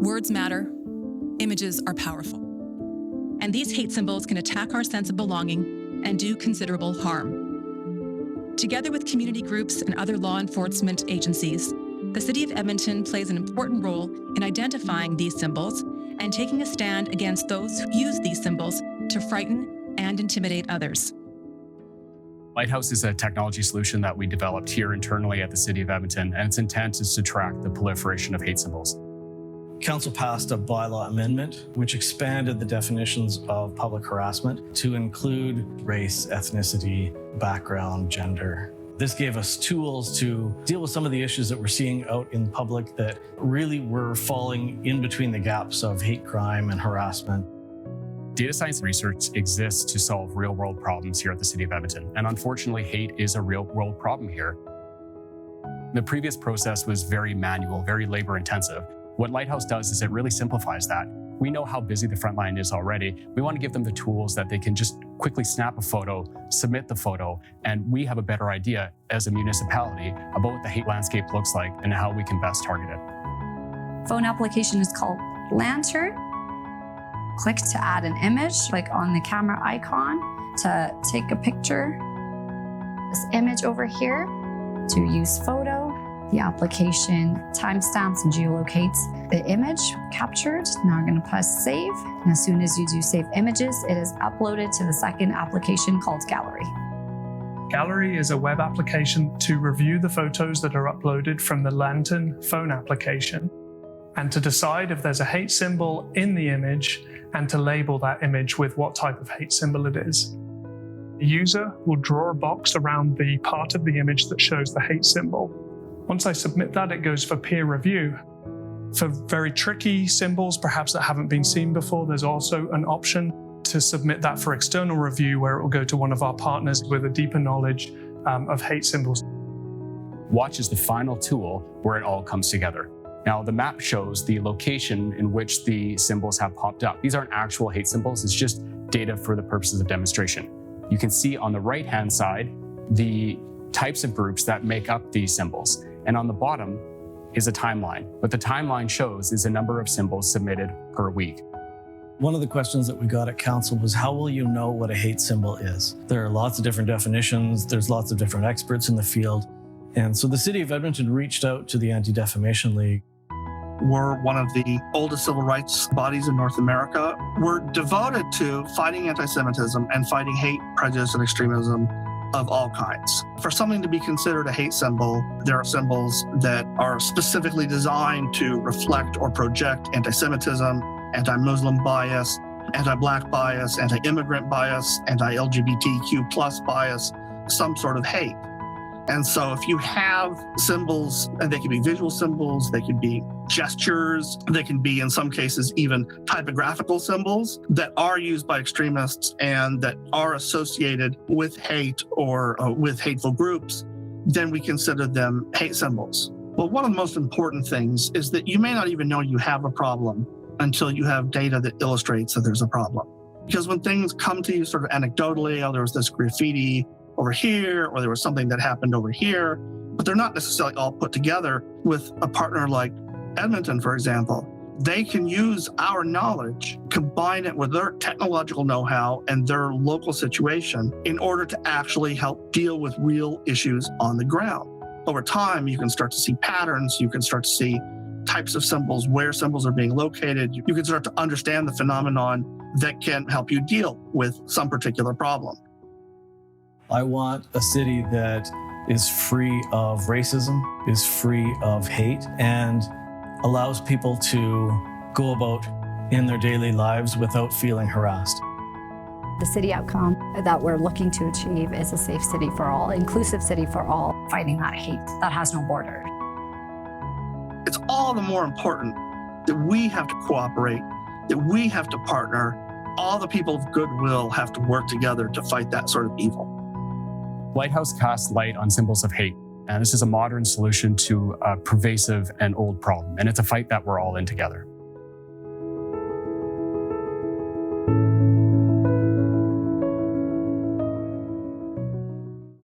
Words matter, images are powerful. And these hate symbols can attack our sense of belonging and do considerable harm. Together with community groups and other law enforcement agencies, the City of Edmonton plays an important role in identifying these symbols and taking a stand against those who use these symbols to frighten and intimidate others. Lighthouse is a technology solution that we developed here internally at the City of Edmonton, and its intent is to track the proliferation of hate symbols. Council passed a bylaw amendment which expanded the definitions of public harassment to include race, ethnicity, background, gender. This gave us tools to deal with some of the issues that we're seeing out in the public that really were falling in between the gaps of hate crime and harassment. Data science research exists to solve real-world problems here at the City of Edmonton, and unfortunately, hate is a real-world problem here. The previous process was very manual, very labor-intensive. What Lighthouse does is it really simplifies that. We know how busy the front line is already. We want to give them the tools that they can just quickly snap a photo, submit the photo, and we have a better idea as a municipality about what the hate landscape looks like and how we can best target it. Phone application is called Lantern. Click to add an image, click on the camera icon to take a picture. This image over here to use photo. The application timestamps and geolocates the image captured. Now we're going to press save. And as soon as you do save images, it is uploaded to the second application called Gallery. Gallery is a web application to review the photos that are uploaded from the Lantern phone application and to decide if there's a hate symbol in the image and to label that image with what type of hate symbol it is. The user will draw a box around the part of the image that shows the hate symbol. Once I submit that, it goes for peer review. For very tricky symbols, perhaps that haven't been seen before, there's also an option to submit that for external review where it will go to one of our partners with a deeper knowledge of hate symbols. Watch is the final tool where it all comes together. Now, the map shows the location in which the symbols have popped up. These aren't actual hate symbols, it's just data for the purposes of demonstration. You can see on the right-hand side the types of groups that make up these symbols. And on the bottom is a timeline. What the timeline shows is a number of symbols submitted per week. One of the questions that we got at council was, how will you know what a hate symbol is? There are lots of different definitions. There's lots of different experts in the field. And so the City of Edmonton reached out to the Anti-Defamation League. We're one of the oldest civil rights bodies in North America. We're devoted to fighting anti-Semitism and fighting hate, prejudice, and extremism of all kinds. For something to be considered a hate symbol, there are symbols that are specifically designed to reflect or project anti-Semitism, anti-Muslim bias, anti-Black bias, anti-immigrant bias, anti-LGBTQ plus bias, some sort of hate. And so if you have symbols, and they can be visual symbols, they can be gestures, they can be, in some cases, even typographical symbols that are used by extremists and that are associated with hate or with hateful groups, then we consider them hate symbols. But one of the most important things is that you may not even know you have a problem until you have data that illustrates that there's a problem. Because when things come to you sort of anecdotally, oh, there was this graffiti over here, or there was something that happened over here, but they're not necessarily all put together with a partner like Edmonton, for example. They can use our knowledge, combine it with their technological know-how and their local situation in order to actually help deal with real issues on the ground. Over time, you can start to see patterns, you can start to see types of symbols, where symbols are being located. You can start to understand the phenomenon that can help you deal with some particular problem. I want a city that is free of racism, is free of hate, and allows people to go about in their daily lives without feeling harassed. The city outcome that we're looking to achieve is a safe city for all, inclusive city for all, fighting that hate that has no border. It's all the more important that we have to cooperate, that we have to partner. All the people of goodwill have to work together to fight that sort of evil. Lighthouse casts light on symbols of hate, and this is a modern solution to a pervasive and old problem, and it's a fight that we're all in together.